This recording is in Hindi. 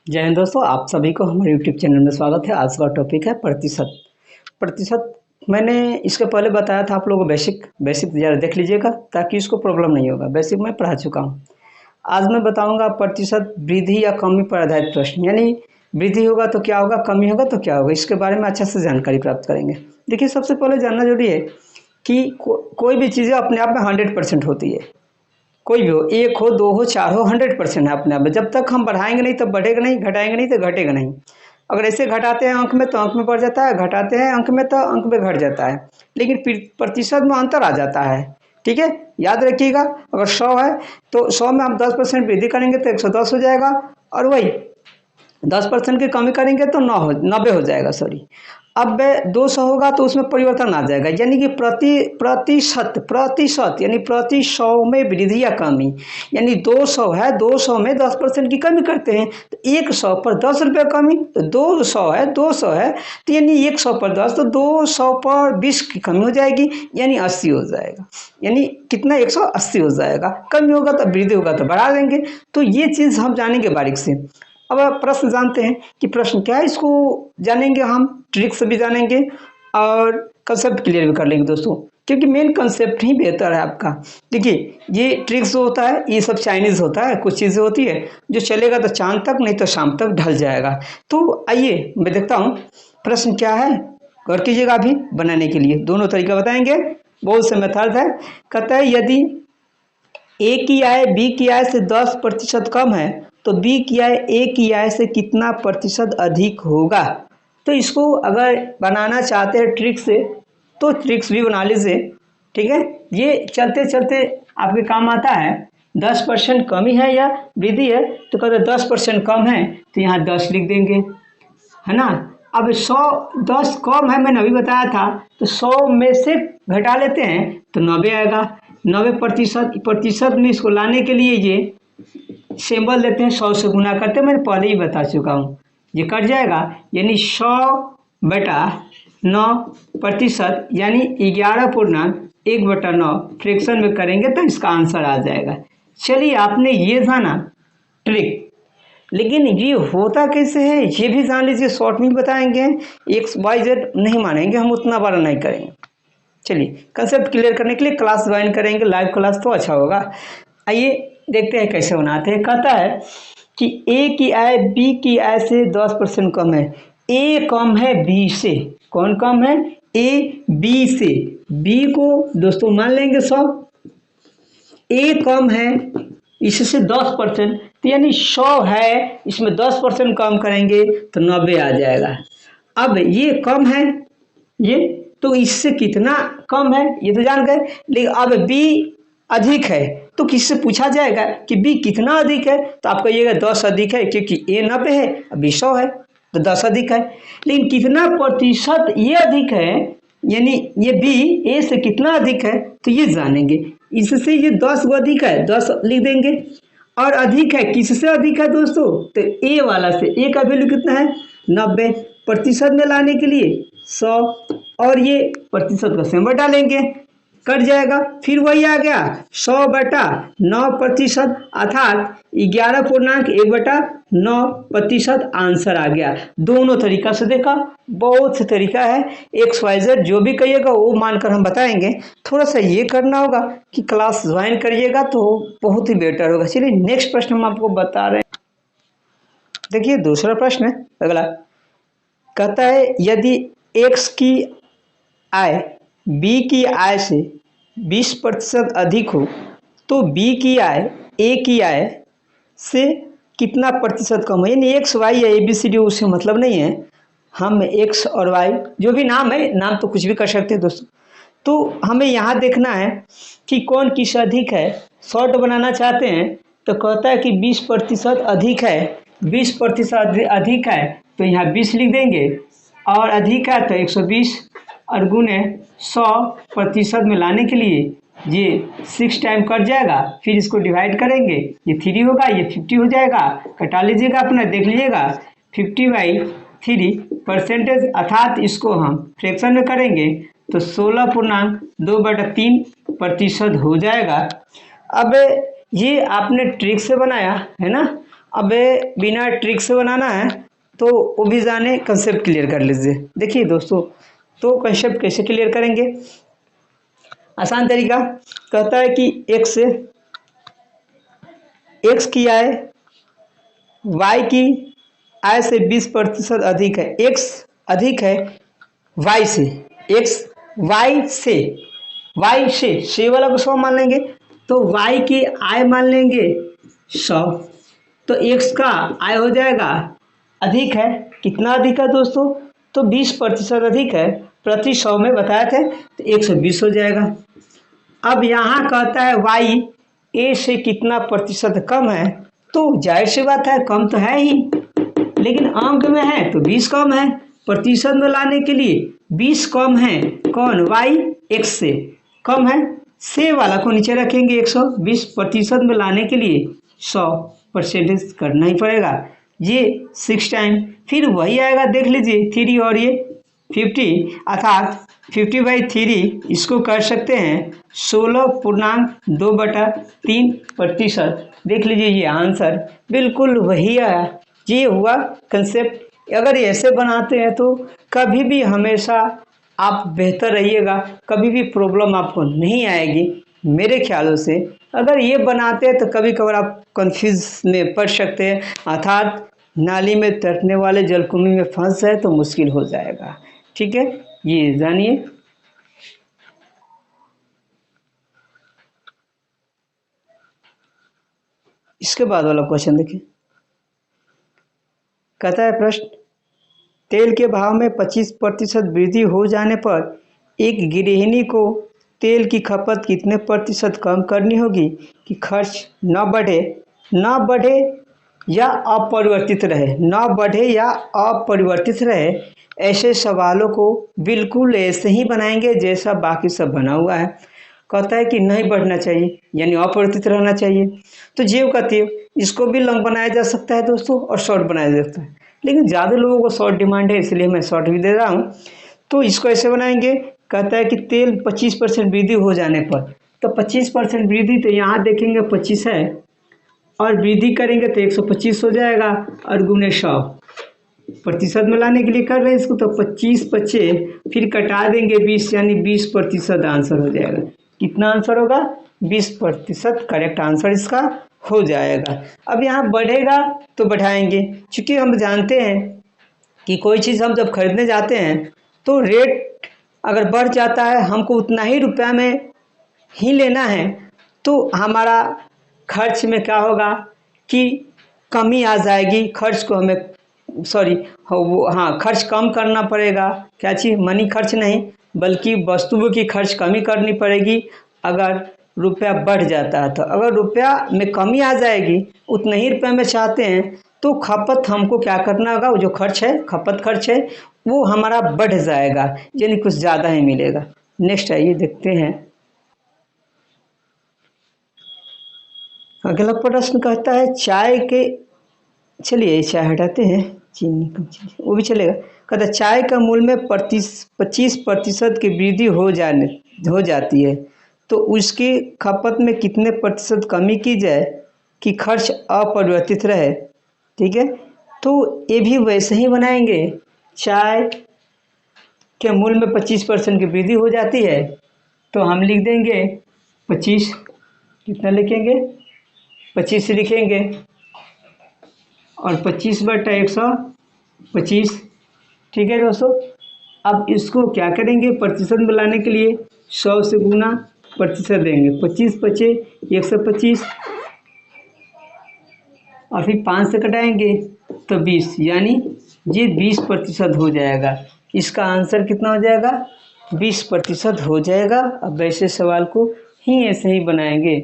जय हिंद दोस्तों, आप सभी को हमारे यूट्यूब चैनल में स्वागत है। आज का टॉपिक है प्रतिशत। प्रतिशत मैंने इसके पहले बताया था आप लोगों को। बेसिक बेसिक ज़रा देख लीजिएगा ताकि इसको प्रॉब्लम नहीं होगा। बेसिक मैं पढ़ा चुका हूँ। आज मैं बताऊंगा प्रतिशत वृद्धि या कमी पर आधारित प्रश्न, यानी वृद्धि होगा तो क्या होगा, कमी होगा तो क्या होगा, इसके बारे में अच्छे से जानकारी प्राप्त करेंगे। देखिए, सबसे पहले जानना जरूरी है कि कोई भी चीज़ें अपने आप में 100% होती है। कोई भी हो, एक हो, दो हो, चार हो, 100% है अपने आप में। जब तक हम बढ़ाएंगे नहीं तब बढ़ेगा नहीं, घटाएंगे नहीं तो घटेगा नहीं। अगर ऐसे घटाते हैं अंक में तो अंक में बढ़ जाता है, घटाते हैं अंक में तो अंक में घट जाता है। लेकिन प्रतिशत में अंतर आ जाता है। ठीक है, याद रखिएगा। अगर 100 है तो 100 में आप 10% वृद्धि करेंगे तो 110 हो जाएगा, और वही 10% की कमी करेंगे तो 90 हो जाएगा, सॉरी। अब 200 होगा तो उसमें परिवर्तन आ जाएगा, यानी कि प्रतिशत प्रतिशत यानी प्रति 100 में वृद्धि या कमी। यानी 200 है, 200 में 10% की कमी करते हैं तो 100 पर 10 रुपये कमी। तो 200 है, 200 है तो यानी 100 पर 10 तो 200 पर 20 की कमी हो जाएगी, यानी 80 हो जाएगा। यानी कितना, 180 हो जाएगा। कमी होगा तो वृद्धि होगा तो बढ़ा देंगे। तो ये चीज़ हम जानेंगे बारीक से। अब आप प्रश्न जानते हैं कि प्रश्न क्या है, इसको जानेंगे हम, ट्रिक्स भी जानेंगे और कंसेप्ट क्लियर भी कर लेंगे दोस्तों, क्योंकि मेन कंसेप्ट ही बेहतर है आपका। देखिए, ये ट्रिक्स जो होता है ये सब चाइनीज़ होता है। कुछ चीज़ें होती है जो चलेगा तो चांद तक, नहीं तो शाम तक ढल जाएगा। तो आइए मैं देखता हूँ प्रश्न क्या है। गौर कीजिएगा, अभी बनाने के लिए दोनों तरीका बताएंगे। बहुत से मेथड है। कहता है यदि ए की आय बी की आय से 10% कम है तो बी की आय ए की आय से कितना प्रतिशत अधिक होगा। तो इसको अगर बनाना चाहते हैं ट्रिक से तो ट्रिक्स भी बना लीजिए। ठीक है, ये चलते चलते आपके काम आता है। 10% कमी है या वृद्धि है तो कहते 10% कम है तो यहाँ 10 लिख देंगे, है ना। अब 100, 10 कम है, मैंने अभी बताया था, तो 100 में से घटा लेते हैं तो 90 आएगा। 90% प्रतिशत में इसको लाने के लिए ये सिंबल देते हैं, 100 से गुना करते हैं। मैंने पहले ही बता चुका हूँ, ये कट जाएगा। यानी 100/9% यानी 11.1/9 फ्रैक्शन में करेंगे तो इसका आंसर आ जाएगा। चलिए, आपने ये जाना ट्रिक, लेकिन ये होता कैसे है ये भी जान लीजिए। शॉर्ट में बताएंगे, XYZ नहीं मानेंगे हम, उतना बड़ा नहीं करेंगे। चलिए, कंसेप्ट क्लियर करने के लिए क्लास ज्वाइन करेंगे, लाइव क्लास तो अच्छा होगा। आइए देखते हैं कैसे बनाते हैं। कहता है कि ए की आय बी की आय से 10% कम है। ए कम है बी से। कौन कम है? ए बी से। बी को दोस्तों मान लेंगे 100। ए कम है इससे 10%, तो यानी 100 है, इसमें 10% कम करेंगे तो 90 आ जाएगा। अब ये कम है, ये तो इससे कितना कम है ये तो जान गए। लेकिन अब बी अधिक है तो किससे पूछा जाएगा कि बी कितना अधिक है, तो आप कहिएगा 10 अधिक है, क्योंकि ए 90 है, बी 100 है तो 10 अधिक है। लेकिन कितना प्रतिशत ये अधिक है, यानी ये बी ए से कितना अधिक है तो ये जानेंगे। इससे ये 10 को अधिक है, 10 लिख देंगे। और अधिक है, किससे अधिक है दोस्तों? तो ए वाला से। ए का वैल्यू कितना है? 90। प्रतिशत में लाने के लिए 100, और ये प्रतिशत का सिंबल डालेंगे, कट जाएगा। फिर वही आ गया 100/9% अर्थात 11.1/9% आंसर आ गया। दोनों तरीका से देखा, बहुत से तरीका है। XYZ जो भी कहिएगा वो मानकर हम बताएंगे। थोड़ा सा ये करना होगा कि क्लास ज्वाइन करिएगा तो बहुत ही बेटर होगा। चलिए, नेक्स्ट प्रश्न हम आपको बता रहे हैं। देखिए, दूसरा प्रश्न है अगला। कहता है यदि एक्स की आय बी की आय से 20% अधिक हो तो बी की आय ए की आय से कितना प्रतिशत कम हो। यानी एक्स वाई या ABCD उससे मतलब नहीं है। हम एक्स और वाई जो भी नाम है, नाम तो कुछ भी कर सकते हैं दोस्तों। तो हमें यहाँ देखना है कि कौन किस अधिक है। शॉर्ट बनाना चाहते हैं तो कहता है कि 20% अधिक है। 20% अधिक है तो यहाँ 20 लिख देंगे, और अधिक है तो 120, और गुणे 100% में लाने के लिए ये 6 टाइम कट जाएगा। फिर इसको डिवाइड करेंगे, ये 3 होगा, ये 50 हो जाएगा। कटा लीजिएगा, अपना देख लीजिएगा। 50/3 परसेंटेज, अर्थात इसको हम फ्रैक्शन में करेंगे तो 16.2/3% हो जाएगा। अब ये आपने ट्रिक से बनाया है ना। अब बिना ट्रिक से बनाना है तो वो भी जाने, कंसेप्ट क्लियर कर लीजिए। देखिए दोस्तों, तो कंसेप्ट कैसे क्लियर करेंगे? आसान तरीका कहता है कि एक्स की आय वाई की आय से 20% अधिक है। एक्स अधिक है वाई से, एक्स वाई से वाला को 100 मान लेंगे, तो वाई की आय मान लेंगे 100, तो एक्स का आय हो जाएगा अधिक है। कितना अधिक है दोस्तों? तो 20% अधिक है, प्रति 100 में बताए थे, तो 120 हो जाएगा। अब यहाँ कहता है वाई ए से कितना प्रतिशत कम है, तो जाहिर सी बात है कम तो है ही, लेकिन अंक में है तो 20 कम है। प्रतिशत में लाने के लिए 20 कम है, कौन? वाई एक्स से कम है, से वाला को नीचे रखेंगे 120% में लाने के लिए 100% करना ही पड़ेगा, ये 6 टाइम, फिर वही आएगा। देख लीजिए 3 और ये 50, अर्थात 50/3 इसको कर सकते हैं 16.2/3%। देख लीजिए ये आंसर बिल्कुल वही आया। ये हुआ कंसेप्ट। अगर ऐसे बनाते हैं तो कभी भी हमेशा आप बेहतर रहिएगा, कभी भी प्रॉब्लम आपको नहीं आएगी मेरे ख्यालों से। अगर ये बनाते हैं तो कभी कभार आप कंफ्यूज में पड़ सकते हैं, अर्थात नाली में तैरने वाले जलकुंभी में फंस जाए तो मुश्किल हो जाएगा। ठीक है, ये जानिए। इसके बाद वाला क्वेश्चन देखिए, कहता है प्रश्न, तेल के भाव में 25% वृद्धि हो जाने पर एक गृहिणी को तेल की खपत कितने प्रतिशत कम करनी होगी कि खर्च न बढ़े या अपरिवर्तित रहे, न बढ़े या अपरिवर्तित रहे। ऐसे सवालों को बिल्कुल ऐसे ही बनाएंगे जैसा बाकी सब बना हुआ है। कहता है कि नहीं बढ़ना चाहिए यानी अपरिवर्तित रहना चाहिए, तो जेव का तेव इसको भी लॉन्ग बनाया जा सकता है दोस्तों और शॉर्ट बनाया जा सकता है, लेकिन ज़्यादा लोगों को शॉर्ट डिमांड है इसलिए मैं शॉर्ट भी दे रहा हूँ। तो इसको ऐसे बनाएंगे, कहता है कि तेल 25% वृद्धि हो जाने पर, तो 25% वृद्धि, तो यहाँ देखेंगे 25 है और वृद्धि करेंगे तो 125 हो जाएगा और गुने 100 प्रतिशत में लाने के लिए कर रहे हैं इसको, तो 25 बचे, फिर कटा देंगे 20 यानी 20% आंसर हो जाएगा। कितना आंसर होगा? 20% करेक्ट आंसर इसका हो जाएगा। अब यहाँ बढ़ेगा तो बढ़ाएंगे, क्योंकि हम जानते हैं कि कोई चीज़ हम जब खरीदने जाते हैं तो रेट अगर बढ़ जाता है, हमको उतना ही रुपया में ही लेना है, तो हमारा खर्च में क्या होगा कि कमी आ जाएगी। खर्च को हमें खर्च कम करना पड़ेगा। क्या चीज़? मनी खर्च नहीं बल्कि वस्तुओं की खर्च कमी करनी पड़ेगी अगर रुपया बढ़ जाता है। तो अगर रुपया में कमी आ जाएगी, उतने ही रुपये में चाहते हैं, तो खपत हमको क्या करना होगा? वो जो खर्च है, खपत खर्च है, वो हमारा बढ़ जाएगा, यानी कुछ ज़्यादा ही मिलेगा। नेक्स्ट आइए देखते हैं, अगला प्रश्न कहता है चाय के, चलिए चाय हटाते हैं, चीनी कम चीनी वो भी चलेगा। कहता है चाय का मूल्य में 25% की वृद्धि हो जाती है, तो उसकी खपत में कितने प्रतिशत कमी की जाए कि खर्च अपरिवर्तित रहे। ठीक है, तो ये भी वैसे ही बनाएंगे। चाय के मूल्य में 25% की वृद्धि हो जाती है, तो हम लिख देंगे 25, कितना लिखेंगे? 25 लिखेंगे और 25/125। ठीक है दोस्तों, अब इसको क्या करेंगे? प्रतिशत में लाने के लिए 100 से गुना प्रतिशत देंगे, 25 बचे 125 और फिर 5 से कटाएंगे तो 20, यानी ये 20% हो जाएगा। इसका आंसर कितना हो जाएगा? 20% हो जाएगा। अब ऐसे सवाल को ही ऐसे ही बनाएंगे।